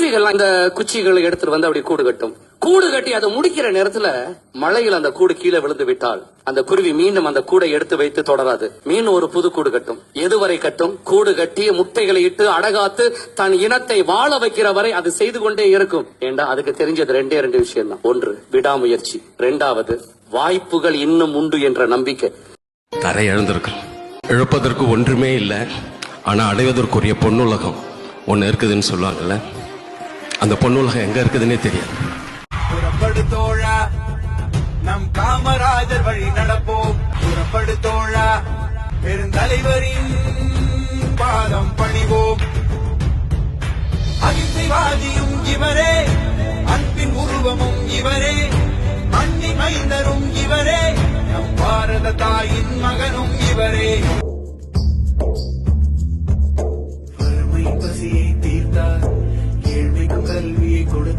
குருவிகள் அந்த குச்சிகளை எடுத்துட்டு வந்து அப்படி கூடு கட்டும். கூடு கட்டி அதை முடிக்கிற நேரத்துல மழையில் அந்த கூடு கீழே விழுந்து விட்டால் அந்த குருவி மீண்டும் அந்த கூடை எடுத்து வைத்து தொடராது. மீண்டும் ஒரு புது கூடு கட்டும். எதுவரை கட்டும்? கூடு கட்டி முட்டைகளை இட்டு அடகாத்து தன் இனத்தை வாழ வைக்கிற வரை அது செய்து கொண்டே இருக்கும். ஏண்டா அதுக்கு தெரிஞ்சது ரெண்டு விஷயம் தான். ஒன்று விடாமுயற்சி, இரண்டாவது வாய்ப்புகள் இன்னும் உண்டு என்ற நம்பிக்கை. தரை எழுந்திருக்கிறோம். இழப்பதற்கு ஒன்றுமே இல்லை, ஆனா அடைவதற்குரிய பொன்னுலகம் ஒன்னு இருக்குதுன்னு சொல்லுவாங்கல்ல, அந்த பொன்னுலகம் எங்க இருக்குதுன்னே தெரியாது. புறப்படு தோழா, நம் காமராஜர் வழி நடப்போம். புறப்படு தோழா, பெருந்தலைவரின் பாதம் பணிவோம். அகிம்சைவாதியும் இவரே, அன்பின் உருவமும் இவரே, மண்ணின் மைந்தரும் இவரே, நம் பாரத தாயின் மகனும் இவரே. வறுமை பசியை தீர்த்தார், ஏழ்மைக்கும் கல்வியை கொடுத்தார்.